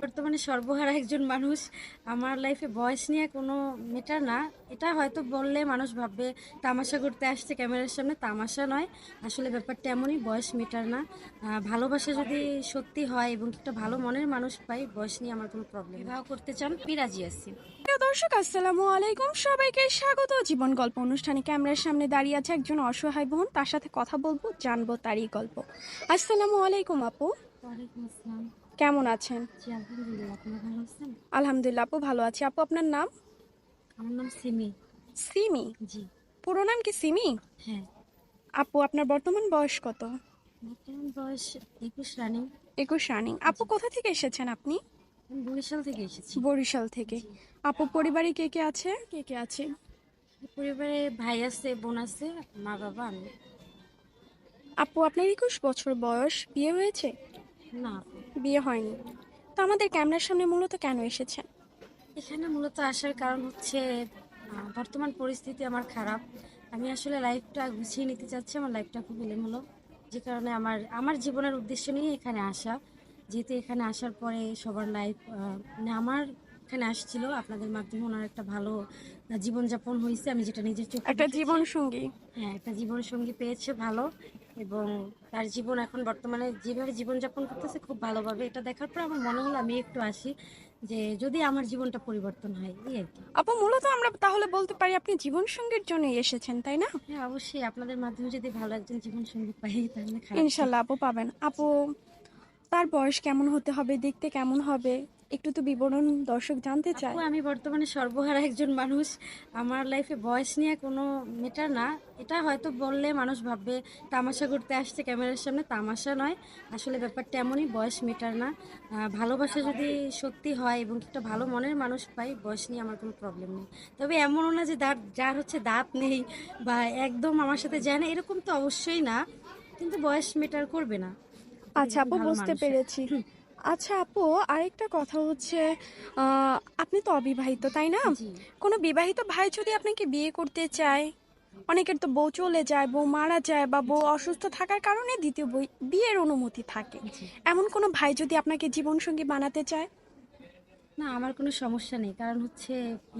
বর্তমানে সর্বহারা একজন মানুষ। আমার লাইফে বয়স নিয়ে কোনো ম্যাটার না। এটা হয়তো বললে মানুষ ভাববে তামাশা করতে আসছে ক্যামেরার সামনে, তামাশা নয়। আসলে ব্যাপারটা এমনই, বয়স ম্যাটার না। ভালোবাসা যদি সত্যি হয় এবং একটা ভালো মনের মানুষ পাই, বয়স নিয়ে আমার কোনো প্রবলেম। বিবাহ করতে চান, আমি রাজি আছি। প্রিয় দর্শক, আসসালামু আলাইকুম। সবাইকে স্বাগত। জীবন গল্প অনুষ্ঠানে ক্যামেরার সামনে দাঁড়িয়ে আছে একজন অসহায় বোন, তার সাথে কথা বলবো, জানবো তারই গল্প। আসসালামু আলাইকুম আপু, ওয়ালাইকুম আসসালাম। কেমন আছেন? জি আলহামদুলিল্লাহ, আপনি ভালো আছেন? আলহামদুলিল্লাহ আপু, ভালো আছি। আপু আপনার নাম? আমার নাম সিমি। সিমি? জি। পুরো নাম কি সিমি? হ্যাঁ। আপু আপনার বর্তমান বয়স কত? বর্তমান বয়স 21 রানিং। 21 রানিং। আপু জি। কোথা থেকে এসেছেন আপনি? আমি বরিশাল থেকে এসেছি। বরিশাল থেকে। জি। আপু পরিবারে কে কে আছে? কে কে আছে? পরিবারে ভাই আছে, বোন আছে, মা বাবা, আমি। আপু আপনার 21 বছর বয়স, বিয়ে হয়েছে? না, বিয়ে হয়নি। তো আমাদের ক্যামেরার সামনে মূলত কেন এসেছেন? এখানে মূলত আসার কারণ হচ্ছে বর্তমান পরিস্থিতি আমার খারাপ। আমি আসলে লাইফটা গুছিয়ে নিতে চাচ্ছি, আমার লাইফটা খুব এলোমেলো। যে কারণে আমার আমার জীবনের উদ্দেশ্য নিয়ে এখানে আসা। যেহেতু এখানে আসার পরে সবার লাইফ, মানে আমার এখানে আসছিল আপনাদের মাধ্যমে, ওনার একটা ভালো জীবনযাপন হয়েছে, আমি যেটা নিজের চোখে একটা দেখেছি। জীবন সঙ্গী। হ্যাঁ, একটা জীবন সঙ্গী পেয়েছে ভালো, এবং তার জীবন এখন বর্তমানে যেভাবে জীবনযাপন করতেছে খুব ভালোভাবে, এটা দেখার পর আমার মনে হলো আমি একটু আসি, যে যদি আমার জীবনটা পরিবর্তন হয়, এই আর কি। আপু মূলত আমরা তাহলে বলতে পারি আপনি জীবন সঙ্গীর জন্যই এসেছেন, তাই না? হ্যাঁ, অবশ্যই আপনাদের মাধ্যমে যদি ভালো একজন জীবন সঙ্গী পাই তাহলে খারাপ কি? ইনশাল্লাহ আপু পাবেন। আপু তার বয়স কেমন হতে হবে, দেখতে কেমন হবে, একটু তো বিবরণ দর্শক জানতে আপু, চায়। আমি বর্তমানে সর্বহারা একজন মানুষ। আমার লাইফে বয়স নিয়ে কোনো ম্যাটার না। এটা হয়তো বললে মানুষ ভাববে তামাশা করতে আসছে ক্যামেরার সামনে, তামাশা নয়। আসলে ব্যাপারটা এমনই, বয়স ম্যাটার না। ভালোবাসা যদি সত্যি হয় এবং একটা ভালো মনের মানুষ পাই, বয়স নিয়ে আমার কোনো প্রবলেম নেই। তবে এমনও না যে যার হচ্ছে দাঁত নেই বা একদম আমার সাথে যায় না, এরকম তো অবশ্যই না। কিন্তু বয়স ম্যাটার করবে না, আপনি আচ্ছা যদি আপু, ভালো বুঝতে মানুষ হয়। পেরেছি। আচ্ছা আপু, আরেকটা কথা হচ্ছে, আপনি তো অবিবাহিত, তাই না? জি। কোনো বিবাহিত ভাই যদি আপনাকে বিয়ে করতে চায়, অনেকের তো বউ চলে যায়, বউ মারা যায়, বা বউ অসুস্থ থাকার কারণে দ্বিতীয় বিয়ের অনুমতি থাকে। জি। এমন কোনো ভাই যদি আপনাকে জীবনসঙ্গী বানাতে চায়? না, আমার কোনো সমস্যা নেই। কারণ হচ্ছে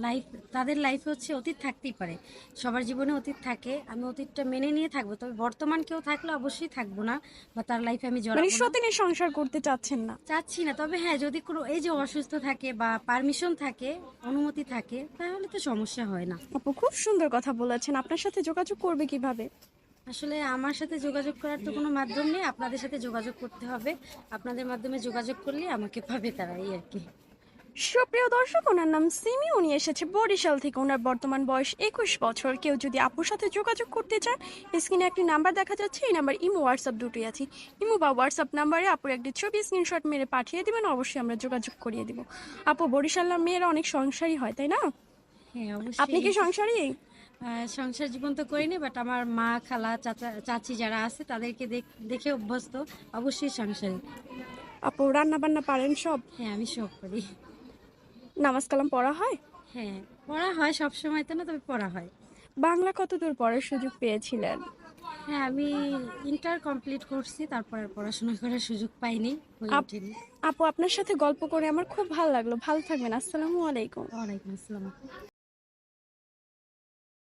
লাইফ, তাদের লাইফে হচ্ছে অতীত থাকতেই পারে। সবার জীবনে অতীত থাকে। আমি অতীতটা মেনে নিয়ে থাকবো। তবে বর্তমান কেউ থাকলে অবশ্যই থাকবো না, বা তার লাইফে আমি মানে জড়াবো না। সতীনের সংসার করতে চাচ্ছেন না? চাচ্ছি না। তবে হ্যাঁ, যদি কোনো এই যে অসুস্থ থাকে বা পারমিশন থাকে, অনুমতি থাকে, তাহলে তো সমস্যা হয় না। আপু খুব সুন্দর কথা বলেছেন। আপনার সাথে যোগাযোগ করবে কিভাবে? আসলে আমার সাথে যোগাযোগ করার তো কোনো মাধ্যম নেই। আপনাদের সাথে যোগাযোগ করতে হবে। আপনাদের মাধ্যমে যোগাযোগ করলে আমাকে পাবে তারা, এই আর কি। সুপ্রিয় দর্শক, ওনার নাম সিমি, উনি এসেছে বরিশাল থেকে। ওনার বর্তমান বয়স 21 বছর। কেউ যদি আপুর সাথে যোগাযোগ করতে চান, স্ক্রিনে একটি নাম্বার দেখা যাচ্ছে, এই নাম্বার ইমো হোয়াটসঅ্যাপ দুটোই আছে। ইমো বা হোয়াটসঅ্যাপ নাম্বারে আপুর একটি ছবি স্ক্রিনশট মেরে পাঠিয়ে দিবেন, অবশ্যই আমরা যোগাযোগ করিয়ে দিব। আপু, বরিশালের মেয়েরা অনেক সংসারী হয়, তাই না? হ্যাঁ, আপনি অবশ্যই। কি সংসারী? সংসার জীবন তো করিনি, বাট আমার মা, খালা, চাচা, চাচি যারা আছে তাদেরকে দেখে অভ্যস্ত। অবশ্যই সংসারী। আপু রান্না বান্না পারেন সব? হ্যাঁ, আমি সব করি। নামাজ কালাম পড়া হয়? হ্যাঁ, পড়া হয়, সব সময় তো না, তবে পড়া হয়। বাংলা কতদূর পড়ার সুযোগ পেয়েছিলেন? হ্যাঁ, আমি ইন্টার কমপ্লিট করছি, তারপর আর পড়াশোনা করার সুযোগ পাইনি, হয়ে আপ ওঠেনি। আপু আপনার সাথে গল্প করে আমার খুব ভালো লাগলো। ভালো থাকবেন। আসসালামু আলাইকুম। ওয়ালাইকুম আসসালাম।